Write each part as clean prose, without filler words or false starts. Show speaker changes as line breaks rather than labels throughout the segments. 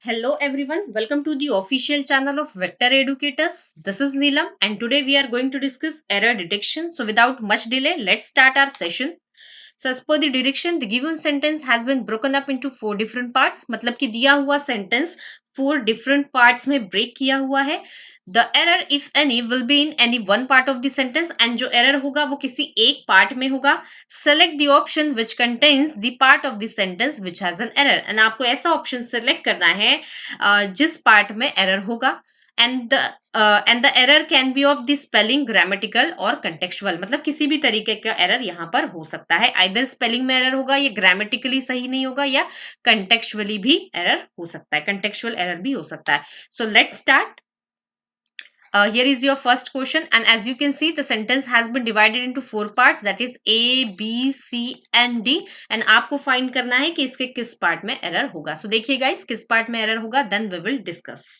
Hello everyone, welcome to the official channel of Vector Educators. This is Neelam and today we are going to discuss error detection. So without much delay, let's start our session. So as per the direction, the given sentence has been broken up into 4 different parts. मतलब कि दिया हुआ sentence 4 different parts में break किया हुआ है. The error if any will be in any one part of the sentence and जो error होगा वो किसी एक part में होगा. Select the option which contains the part of the sentence which has an error and आपको ऐसा option select करना है जिस part में error होगा. And the error can be of the spelling grammatical और कंटेक्चुअल मतलब किसी भी तरीके का एरर यहाँ पर हो सकता है. आइदर स्पेलिंग में एरर होगा या ग्रामेटिकली सही नहीं होगा या कंटेक्चुअली भी एरर हो सकता है, कंटेक्चुअल एरर भी हो सकता है. So let's start. Here is your first question and as you can see the sentence has been divided into 4 parts, that is A, B, C and D and आपको find करना है कि इसके किस part में error होगा. So देखिए guys किस part में error होगा, then we will discuss.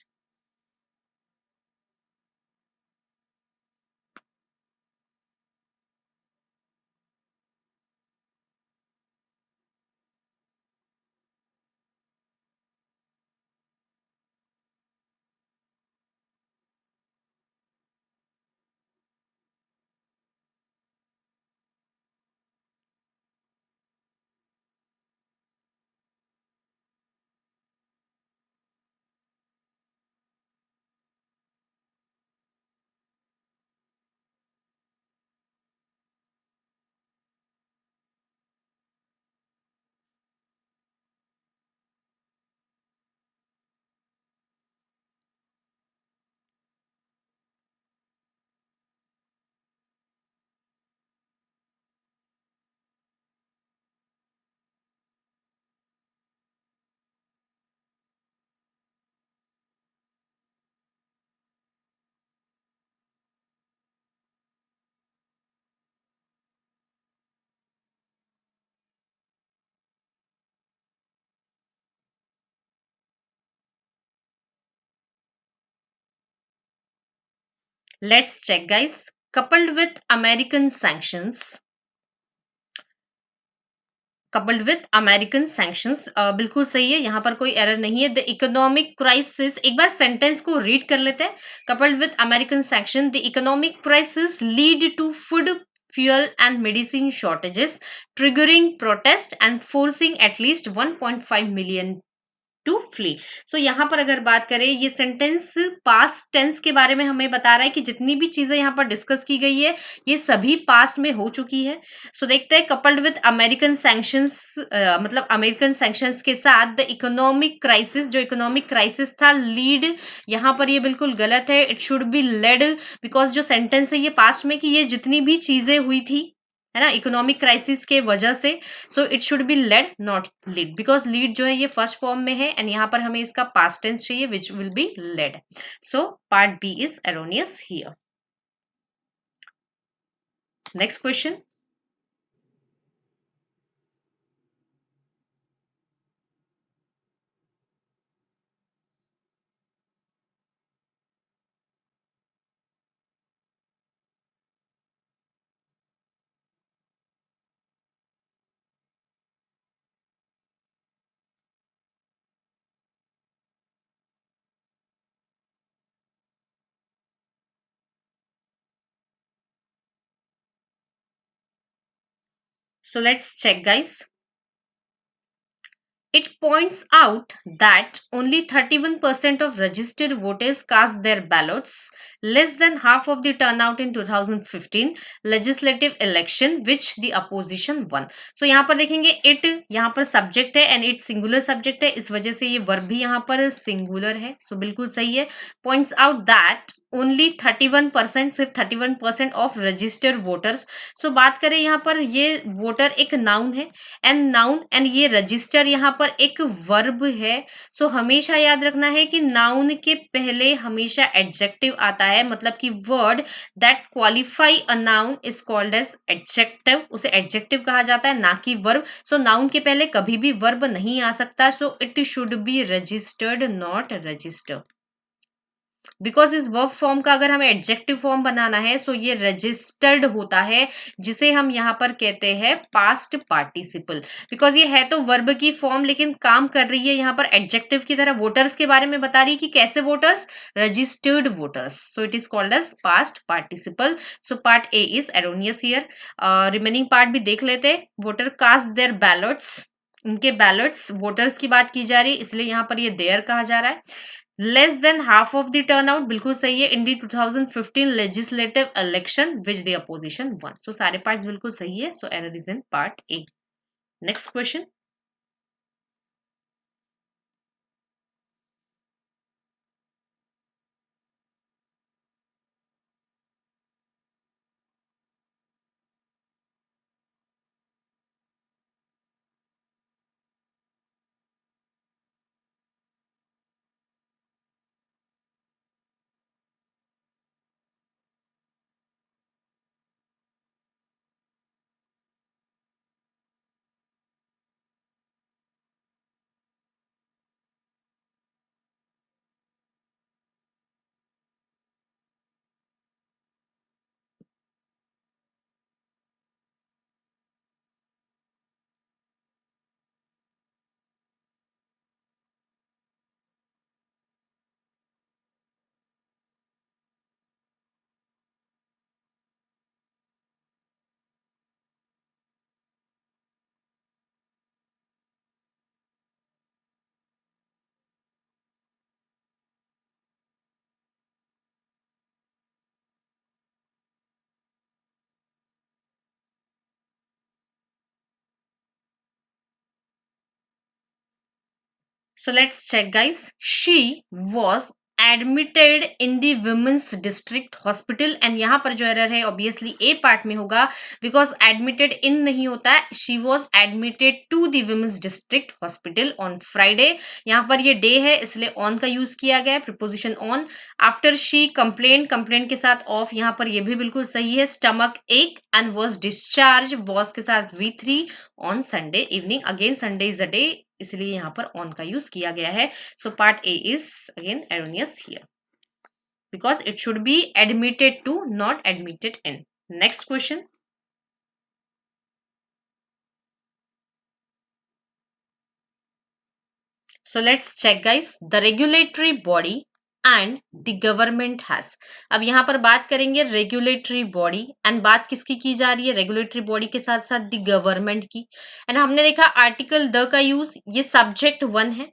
Let's check guys. Coupled with American sanctions, बिल्कुल सही है, यहाँ पर कोई एरर नहीं है. द इकोनॉमिक क्राइसिस, एक बार सेंटेंस को रीड कर लेते हैं. Coupled with American sanction the economic crisis lead to food fuel and medicine shortages, triggering protest and forcing at least 1.5 million to flee. So यहाँ पर अगर बात करें ये सेंटेंस पास्ट टेंस के बारे में हमें बता रहा है कि जितनी भी चीजें यहाँ पर डिस्कस की गई है ये सभी पास्ट में हो चुकी है. सो देखते हैं कपल्ड विद अमेरिकन सैंक्शंस, मतलब अमेरिकन सैंक्शंस के साथ द इकोनॉमिक क्राइसिस, जो इकोनॉमिक क्राइसिस था लीड, यहाँ पर ये बिल्कुल गलत है. It should be led because जो सेंटेंस है ये पास्ट में कि ये जितनी भी चीजें हुई थी है ना इकोनॉमिक क्राइसिस के वजह से, so it should be led not lead because lead जो है ये फर्स्ट फॉर्म में है एंड यहाँ पर हमें इसका पास्ट टेंस चाहिए which will be led. So part B is erroneous here. Next question. So let's check guys. It points out that only 31% of registered voters cast their ballots, less than half of the turnout in 2015 legislative election which the opposition won. So यहाँ पर देखेंगे it यहाँ पर subject है and it singular subject है, इस वजह से ये verb भी यहाँ पर singular है. So बिल्कुल सही है. Points out that ओनली 31%, सिर्फ 31% ऑफ रजिस्टर्ड वोटर्स. सो बात करें यहाँ पर ये वोटर एक नाउन है एंड ये रजिस्टर यहाँ पर एक वर्ब है. सो हमेशा याद रखना है कि नाउन के पहले हमेशा एडजेक्टिव आता है, मतलब कि word that qualify a noun is called as adjective, उसे एडजेक्टिव कहा जाता है ना कि वर्ब. सो नाउन के पहले कभी भी वर्ब नहीं आ सकता. सो it should be registered not register. Because इस वर्ब फॉर्म का अगर हमें एडजेक्टिव फॉर्म बनाना है सो ये रजिस्टर्ड होता है, जिसे हम यहाँ पर कहते हैं पास्ट पार्टिसिपल। बिकॉज ये है तो वर्ब की फॉर्म लेकिन काम कर रही है यहाँ पर एडजेक्टिव की तरह, वोटर्स के बारे में बता रही है कि कैसे voters, registered voters, so it is called as past participle. So part A is erroneous here. Remaining part भी देख लेते हैं। वोटर कास्ट देयर बैलेट्स, उनके बैलेट्स, वोटर्स की बात की जा रही है इसलिए यहाँ पर ये देयर कहा जा रहा है। Less than half of the turnout, बिल्कुल सही है, in the 2015 legislative election which the opposition won. So सारे पार्ट्स बिल्कुल सही है, so error is in part A. Next question. So let's check, guys. She was admitted in the women's district hospital, and यहाँ पर जो error है obviously ए part में होगा, बिकॉज एडमिटेड इन नहीं होता है। She was admitted to the women's district hospital on Friday। यहाँ पर ये डे है इसलिए ऑन का यूज किया गया है, preposition on. After she complain, complain के साथ ऑफ, यहाँ पर ये भी बिल्कुल सही है। स्टमक एक एंड वॉज डिस्चार्ज, वॉज के साथ V3 on Sunday evening, again Sunday is a day इसलिए यहाँ पर ऑन का यूज किया गया है। So part A is again erroneous here, because it should be admitted to, not admitted in. Next question. So let's check, guys, the regulatory body and the government has. अब यहाँ पर बात करेंगे regulatory body, and बात किसकी की जा रही है, रेगुलेटरी बॉडी के साथ साथ द गवर्नमेंट की। एंड हमने देखा आर्टिकल द का यूज, ये सब्जेक्ट वन है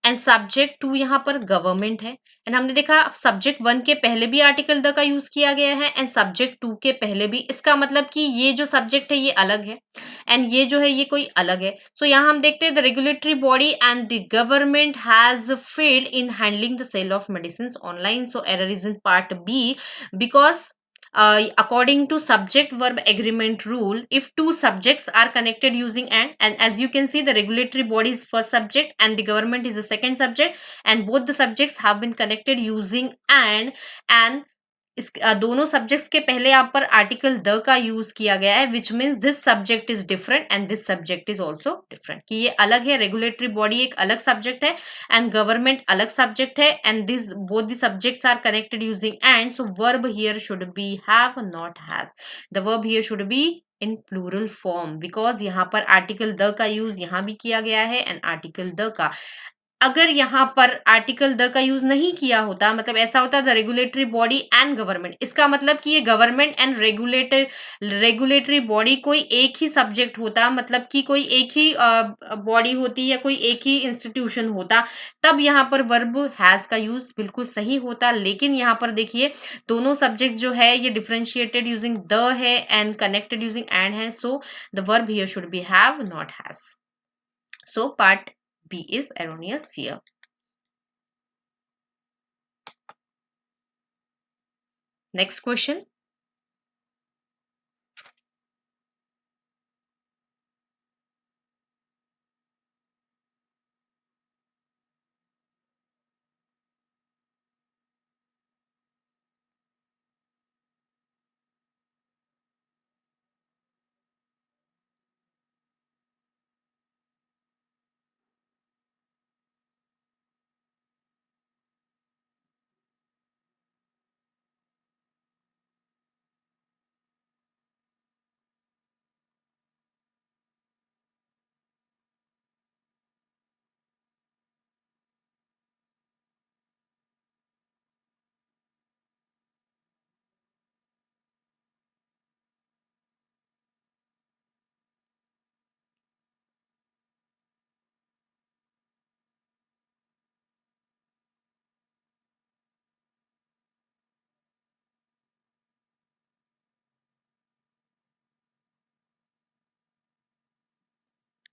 एंड सब्जेक्ट टू यहाँ पर गवर्नमेंट है। एंड हमने देखा सब्जेक्ट वन के पहले भी आर्टिकल द का यूज किया गया है एंड सब्जेक्ट टू के पहले भी। इसका मतलब कि ये जो सब्जेक्ट है ये अलग है एंड ये जो है ये कोई अलग है। सो यहाँ हम देखते हैं the regulatory body and the government has failed in handling the sale of medicine online. So error is in part B, because according to subject verb agreement rule, if two subjects are connected using and as you can see the regulatory body is first subject and the government is the second subject, and both the subjects have been connected using and इस दोनों subjects के पहले यहाँ पर article the का use किया गया है, which means this subject is different and this subject is also different, कि ये अलग है, रेगुलेटरी बॉडी एक अलग सब्जेक्ट है एंड गवर्नमेंट अलग सब्जेक्ट है and this both the subjects are connected using and. So verb here should be have not has, the verb here should be in plural form, because यहाँ पर article the का use यहाँ भी किया गया है एंड आर्टिकल द का, अगर यहाँ पर आर्टिकल द का यूज नहीं किया होता, मतलब ऐसा होता the regulatory body and government, इसका मतलब कि ये गवर्नमेंट एंड रेगुलेटरी बॉडी कोई एक ही सब्जेक्ट होता, मतलब कि कोई एक ही बॉडी होती या कोई एक ही इंस्टीट्यूशन होता, तब यहाँ पर वर्ब हैज का यूज बिल्कुल सही होता। लेकिन यहाँ पर देखिए दोनों सब्जेक्ट जो है ये डिफरेंशिएटेड यूजिंग द है एंड कनेक्टेड यूजिंग एंड है, so the verb here should be have not has. So part B is erroneous here. Next question.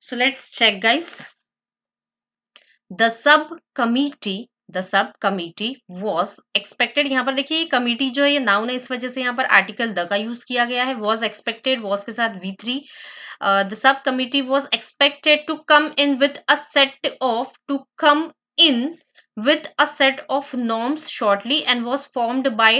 So let's check, guys. The subcommittee was expected. यहाँ पर देखिए committee जो है ये noun है, इस वजह से यहाँ पर आर्टिकल द का यूज किया गया है. was expected, was के साथ V3. The subcommittee was expected to come in with a set of norms shortly and was formed by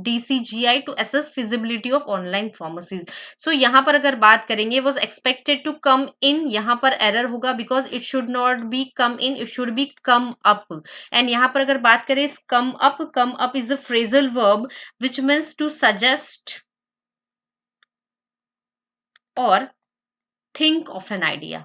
DCGI to assess feasibility of online pharmacies. So यहाँ पर अगर बात करेंगे was expected to come in, यहाँ पर error होगा because it should not be come in, it should be come up. And यहाँ पर अगर बात करें इस come up is a phrasal verb which means to suggest or think of an idea.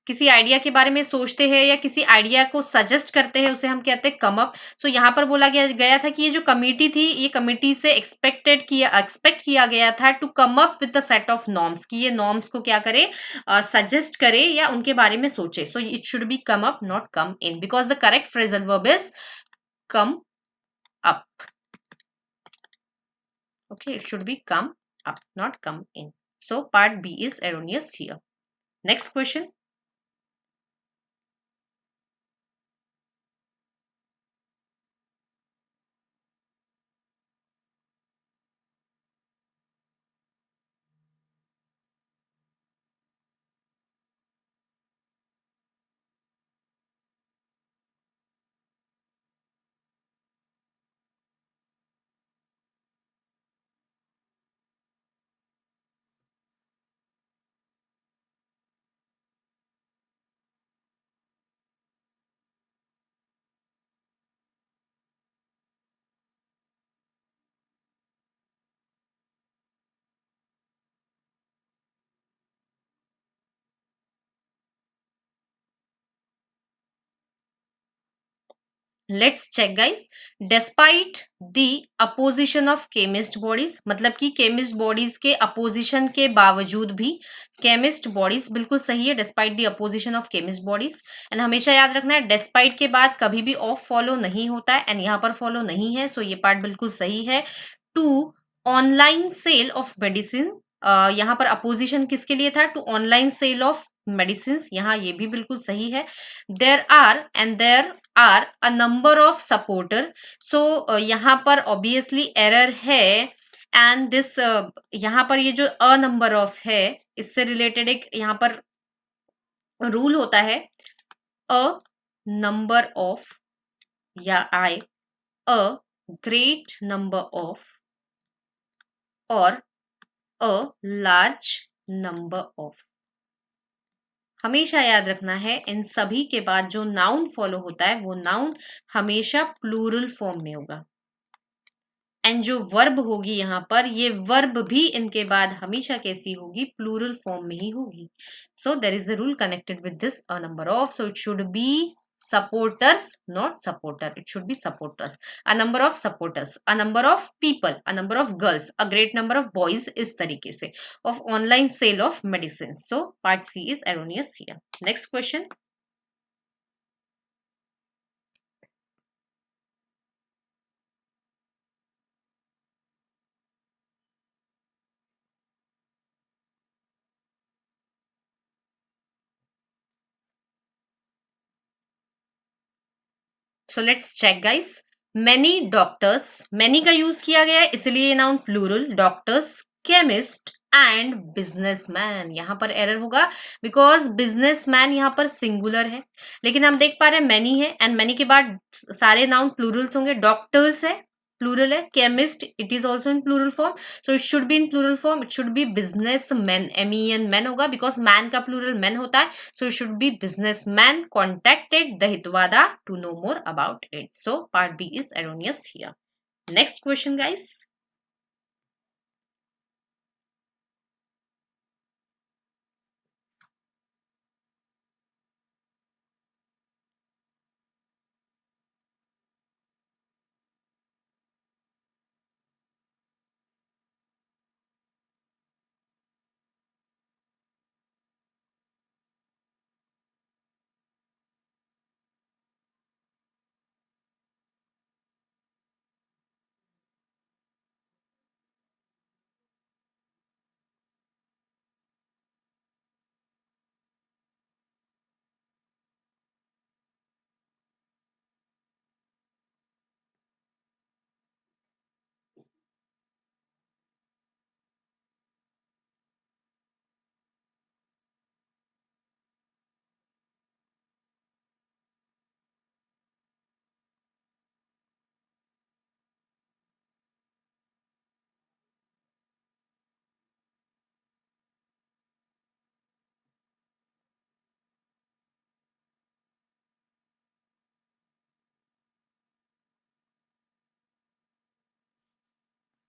किसी आइडिया के बारे में सोचते हैं या किसी आइडिया को सजेस्ट करते हैं, उसे हम कहते हैं कम अप. सो यहाँ पर बोला गया था कि ये जो कमिटी थी, ये कमिटी से एक्सपेक्ट किया गया था to come up with the set of norms, कि ये नॉर्म्स को क्या करे, सजेस्ट करे या उनके बारे में सोचे. सो it should B come up not come in, because the correct phrasal verb is come up. Okay, it should be come up, not come in. So part B is erroneous here. Next question. Let's check guys. Despite the opposition of chemist bodies, मतलब कि chemist bodies के opposition के बावजूद भी chemist bodies बिल्कुल सही है. Despite the opposition of chemist bodies. And हमेशा याद रखना है डिस्पाइट के बाद कभी भी ऑफ फॉलो नहीं होता है, एंड यहाँ पर फॉलो नहीं है. सो ये पार्ट बिल्कुल सही है. To online sale of medicine, यहाँ पर अपोजिशन किसके लिए था, to online sale of medicine, यहाँ ये भी बिल्कुल सही है. There are a number of supporter. So यहाँ पर ऑब्वियसली एरर है. एंड दिस यहाँ पर ये जो अ नंबर ऑफ है, इससे रिलेटेड एक यहाँ पर रूल होता है, अ नंबर ऑफ या आई अ ग्रेट नंबर ऑफ और अ लार्ज नंबर ऑफ. हमेशा याद रखना है इन सभी के बाद जो नाउन फॉलो होता है वो नाउन हमेशा प्लूरल फॉर्म में होगा. एंड जो वर्ब होगी यहाँ पर, ये वर्ब भी इनके बाद हमेशा कैसी होगी, प्लूरल फॉर्म में ही होगी. So there is a rule connected with this a number of. So it should be supporters, not supporter. It should be supporters. A number of supporters, a number of people, a number of girls, a great number of boys, इस तरीके से, of online sale of medicines. So part C is erroneous here. Next question. So let's check guys. Many doctors, many का use किया गया है इसलिए ये noun plural. Doctors, chemist and businessman, यहाँ पर एरर होगा बिकॉज बिजनेसमैन यहाँ पर सिंगुलर है, लेकिन हम देख पा रहे हैं मैनी है, एंड मैनी के बाद सारे नाउन प्लूरल्स होंगे. डॉक्टर्स है, प्लूरल है. Chemist, it is also in plural form. So it should be in plural form. It should be business man, MEN men होगा, बिकॉज मैन का प्लूरल मैन होता है. So it should be businessman contacted the Hitwada to know more about it. So part B is erroneous here. Next question guys.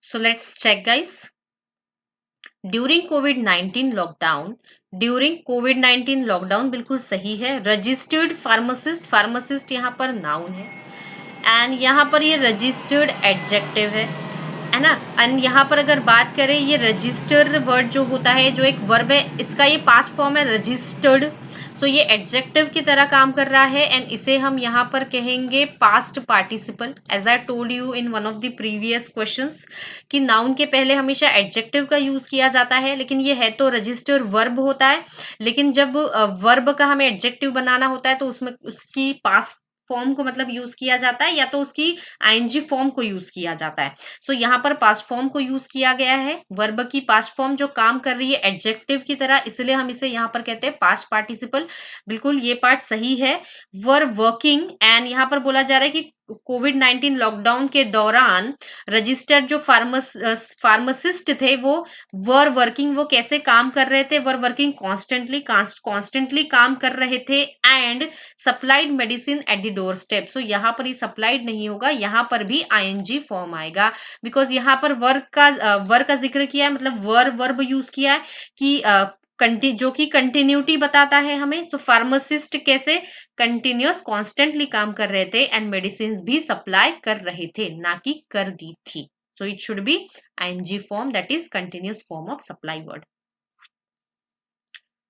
So let's check, guys. During Covid 19 lockdown बिल्कुल सही है. Registered pharmacist, pharmacist यहाँ पर noun है and यहाँ पर ये registered adjective है ना. एंड यहाँ पर अगर बात करें, ये रजिस्टर्ड वर्ड जो होता है, जो एक वर्ब है, इसका ये पास्ट फॉर्म है रजिस्टर्ड. सो ये एडजेक्टिव की तरह काम कर रहा है एंड इसे हम यहाँ पर कहेंगे past participle. As I told you in one of the previous questions कि नाउन के पहले हमेशा एडजेक्टिव का यूज किया जाता है, लेकिन ये है तो रजिस्टर वर्ब होता है. लेकिन जब वर्ब का हमें एडजेक्टिव बनाना होता है तो उसमें उसकी पास्ट फॉर्म को मतलब यूज किया जाता है या तो उसकी आईएनजी फॉर्म को यूज किया जाता है. सो यहाँ पर पास्ट फॉर्म को यूज किया गया है, वर्ब की पास्ट फॉर्म जो काम कर रही है एडजेक्टिव की तरह, इसलिए हम इसे यहाँ पर कहते हैं पास्ट पार्टिसिपल. बिल्कुल ये पार्ट सही है. वर वर्किंग, एंड यहाँ पर बोला जा रहा है कि कोविड 19 लॉकडाउन के दौरान रजिस्टर्ड जो फार्मासिस्ट थे वो वर वर्किंग, वो कैसे काम कर रहे थे, वर वर्किंग कॉन्स्टेंटली काम कर रहे थे and supplied medicine at the door step. So यहाँ पर ये सप्लाइड नहीं होगा, यहाँ पर भी आईएनजी फॉर्म आएगा बिकॉज यहाँ पर वर्क का जिक्र किया है, मतलब वर्ब यूज किया है कि जो कि कंटिन्यूटी बताता है हमें. तो फार्मासिस्ट कैसे कंटिन्यूअस कॉन्स्टेंटली काम कर रहे थे एंड मेडिसिन भी सप्लाई कर रहे थे, ना कि कर दी थी. So it should be ING form, that is continuous form of supply word.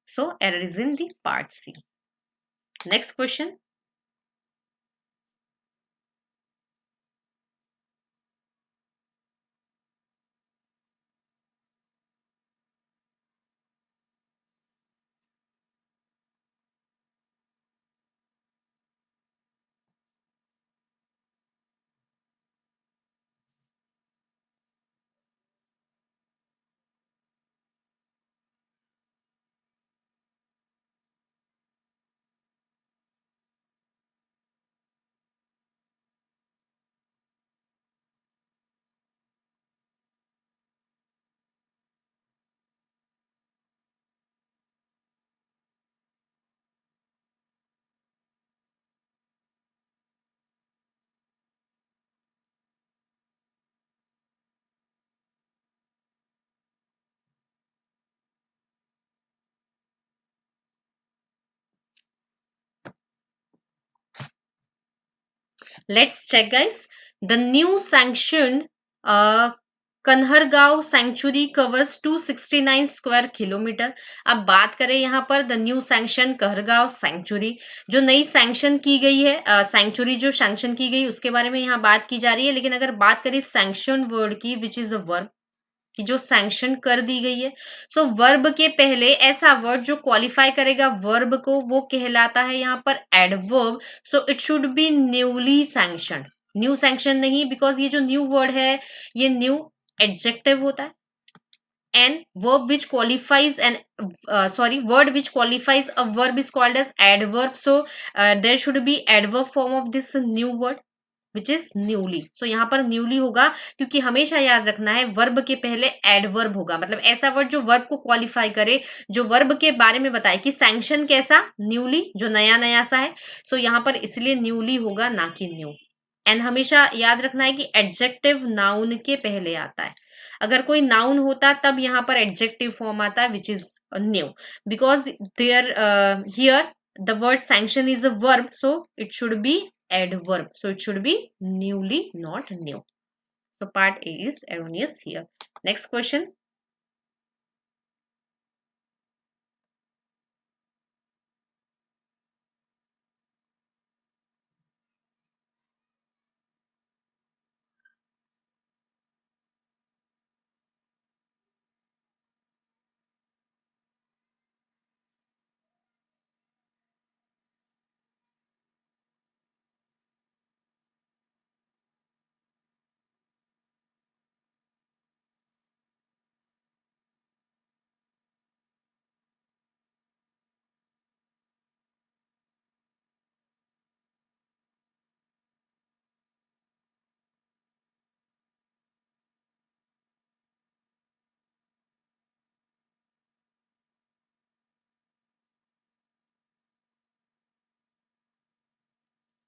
So error is in the part C. Next question. Let's check, guys. The new sanctioned Kanhargaon sanctuary covers 269 square kilometre. अब बात करें यहाँ पर the new sanction Kahargaon sanctuary, जो नई sanction की गई है, सेंचुरी जो सैंक्शन की गई उसके बारे में यहाँ बात की जा रही है. लेकिन अगर बात करें सैंक्शन वर्ड की, विच इज अ वर्ब, कि जो सैंक्शन कर दी गई है, सो वर्ब के पहले ऐसा वर्ड जो क्वालिफाई करेगा वर्ब को वो कहलाता है यहाँ पर adverb. So it should B newly sanction, new sanction नहीं, बिकॉज ये जो न्यू वर्ड है ये न्यू एडजेक्टिव होता है. And verb which qualifies and word which qualifies a verb is called as adverb. So there should be adverb form of this new word which is newly. So यहाँ पर newly होगा क्योंकि हमेशा याद रखना है वर्ब के पहले एडवर्ब होगा, मतलब ऐसा वर्ड जो वर्ब को क्वालिफाई करे, जो वर्ब के बारे में बताए कि सैंक्शन कैसा, न्यूली, जो नया नया सा है. सो यहाँ पर इसलिए न्यूली होगा, ना कि न्यू. एंड हमेशा याद रखना है कि एडजेक्टिव नाउन के पहले आता है. अगर कोई नाउन होता तब यहाँ पर एडजेक्टिव फॉर्म आता है which is new, because there here the word sanction is a verb, so it should be adverb. So it should be newly, not new. So part A is erroneous here. Next question.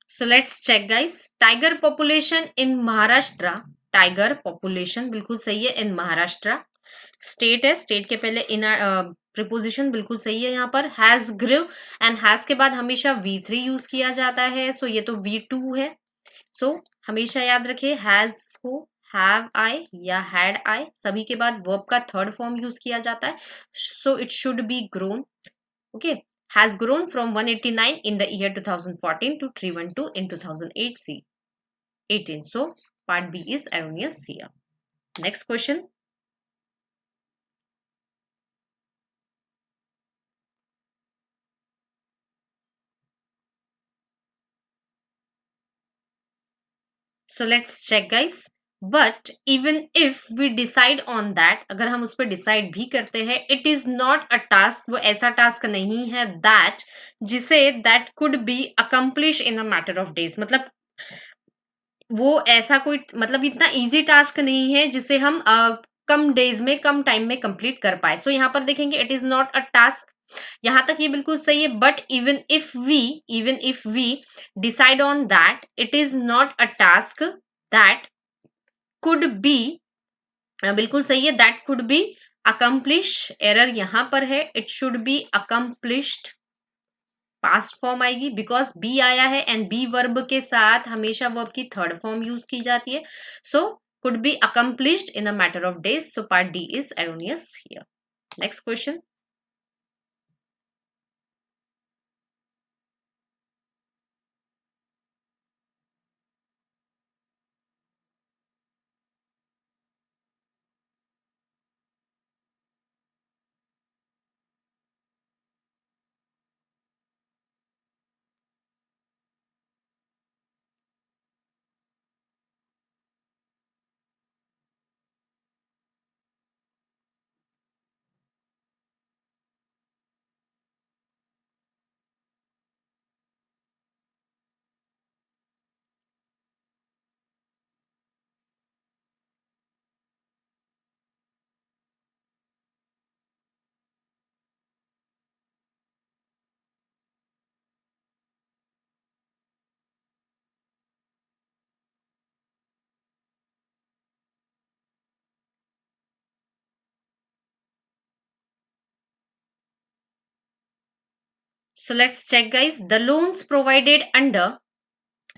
So let's check, guys. Tiger population in Maharashtra tiger population बिल्कुल सही है इन Maharashtra. State है, state के पहले इन preposition बिल्कुल सही है यहाँ पर। हैज ग्रिव एंड हैज के बाद हमेशा V3 यूज किया जाता है, सो ये तो V2 है। सो हमेशा याद रखिए हैज हो, हैव आई या हैड आई, सभी के बाद वर्ब का थर्ड फॉर्म यूज किया जाता है, so it should B grown. Okay, has grown from 189 in the year 2014 to 312 in 2018. So part B is erroneous here. Next question. So let's check guys. But even if we decide on that, अगर हम उस पर decide भी करते हैं, it is not a task, वो ऐसा task नहीं है that जिसे that could be accomplished in a matter of days, मतलब वो ऐसा कोई मतलब इतना इजी टास्क नहीं है जिसे हम कम डेज में कम टाइम में कंप्लीट कर पाए। सो यहाँ पर देखेंगे it is not a task, यहां तक ये बिल्कुल सही है। But even if we decide on that it is not a task that could be, बिल्कुल सही है, that could be accomplish, error यहां पर है, it should be accomplished, past form आएगी बिकॉज बी आया है एंड बी वर्ब के साथ हमेशा वर्ब की थर्ड फॉर्म यूज की जाती है। So could be accomplished in a matter of days, so part D is erroneous here. Next question. So let's check guys, the loans provided under,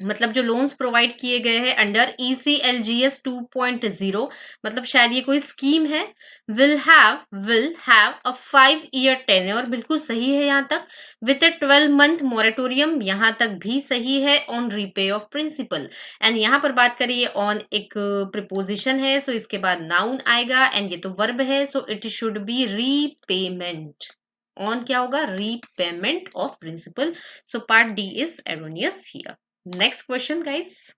मतलब जो loans provide किए गए हैं under ECLGS 2.0, मतलब शायद ये कोई स्कीम है। Will have a 5 year tenure, बिल्कुल सही है यहाँ तक। विथ अ 12 month मोरेटोरियम, यहाँ तक भी सही है। On repay of principal, and यहाँ पर बात करिए ऑन एक प्रिपोजिशन है, सो इसके बाद नाउन आएगा एंड ये तो वर्ब है, so it should be repayment. On क्या होगा, repayment of principal, so part D is erroneous here. Next question, guys.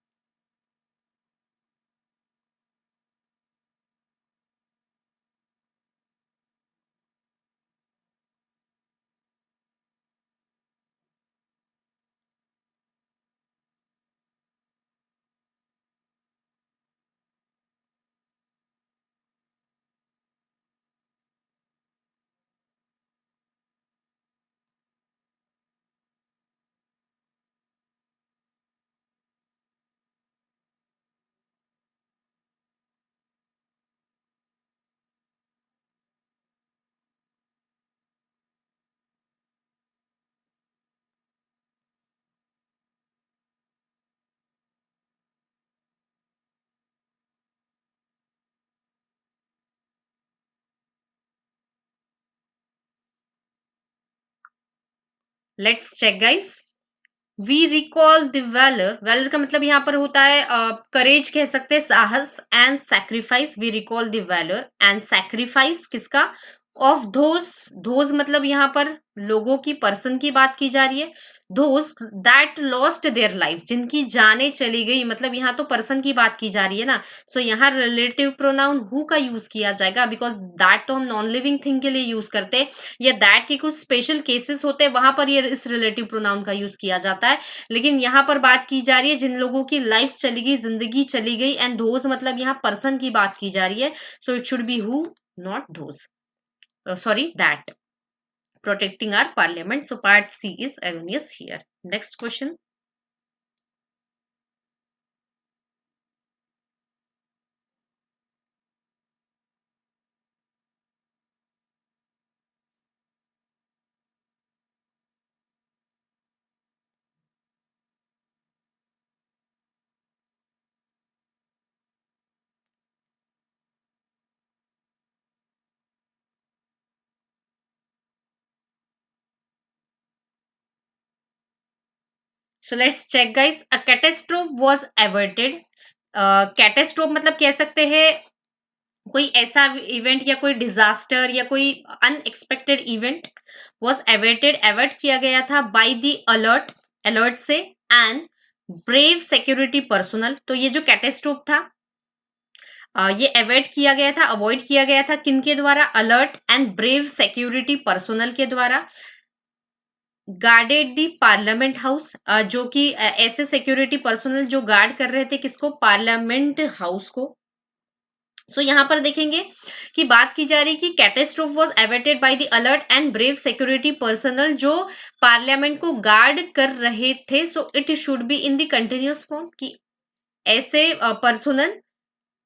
Let's check, guys. We recall the valour, valour का मतलब यहाँ पर होता है करेज कह सकते हैं, साहस। And sacrifice, we recall the valour and sacrifice किसका, ऑफ धोज मतलब यहाँ पर लोगों की, पर्सन की बात की जा रही है। धोज दैट लॉस्ट देयर लाइफ, जिनकी जाने चली गई, मतलब यहाँ तो पर्सन की बात की जा रही है ना, सो यहाँ रिलेटिव प्रोनाउन हु का यूज किया जाएगा, बिकॉज दैट तो हम नॉन लिविंग थिंग के लिए यूज करते हैं, या दैट के कुछ स्पेशल केसेस होते हैं वहां पर ये इस रिलेटिव प्रोनाउन का यूज किया जाता है। लेकिन यहाँ पर बात की जा रही है जिन लोगों की लाइफ चली गई, जिंदगी चली गई, एंड धोज मतलब यहाँ पर्सन की बात की जा रही है, so it should be who, not धोज, sorry, that. Protecting our parliament, so part C is erroneous here. Next question. So let's check guys. A catastrophe was averted. कैटेस्ट्रोफ मतलब कह सकते हैं कोई ऐसा इवेंट या कोई डिजास्टर या कोई unexpected event was averted, avert किया गया था बाय द अलर्ट, अलर्ट से, एंड ब्रेव सिक्योरिटी पर्सनल। तो ये जो कैटेस्ट्रोफ था ये एवर्ट किया गया था, अवॉइड किया गया था किनके द्वारा? Alert and brave security personal के द्वारा। गार्डेड दी पार्लियामेंट हाउस, जो कि ऐसे सिक्योरिटी पर्सनल जो गार्ड कर रहे थे किसको? पार्लियामेंट हाउस को। सो यहाँ पर देखेंगे कि बात की जा रही कि catastrophe was averted by the alert and brave security personnel जो पार्लियामेंट को गार्ड कर रहे थे। So it should be in the continuous form, कि ऐसे पर्सनल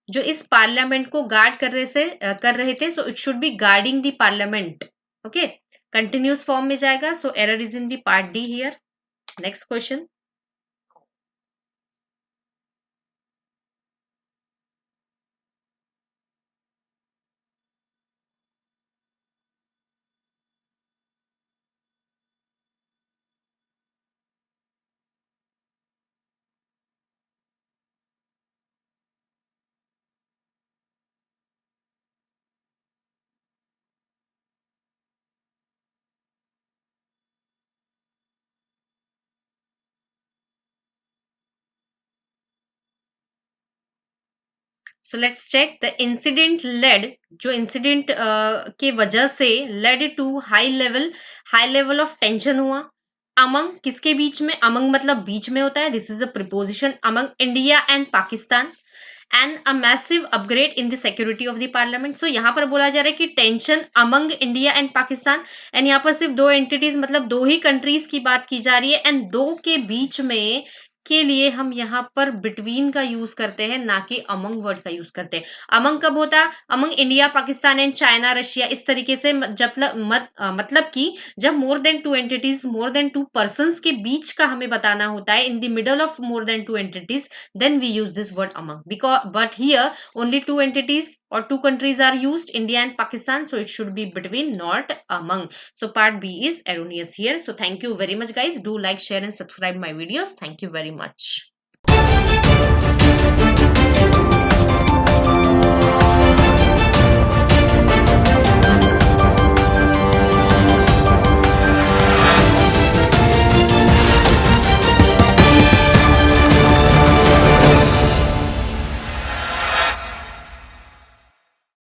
जो इस पार्लियामेंट को गार्ड कर रहे थे, so it should be guarding the parliament. Okay, continuous form में जाएगा। So error is in the part D here. Next question. So let's check the incident led, जो इंसिडेंट के वजह से led to high level of tension हुआ among किसके बीच में? अमंग मतलब बीच में होता है, this is a preposition, among India and Pakistan, and a massive upgrade in the security of the parliament. So यहाँ पर बोला जा रहा है कि tension among India and Pakistan, and यहाँ पर सिर्फ दो एंटिटीज मतलब दो ही कंट्रीज की बात की जा रही है, एंड दो के बीच में के लिए हम यहाँ पर बिटवीन का यूज करते हैं, ना कि अमंग वर्ड का यूज करते हैं। अमंग कब होता है? Among India, Pakistan and China, Russia, इस तरीके से मतलब कि जब more than two entities, more than two persons के बीच का हमें बताना होता है, in the middle of more than two entities, then we use this word among. Because but here only two entities or two countries are used, India and Pakistan, so it should be between, not among. So part B is erroneous here. So thank you very much guys. Do like, share and subscribe my videos. Thank you very much.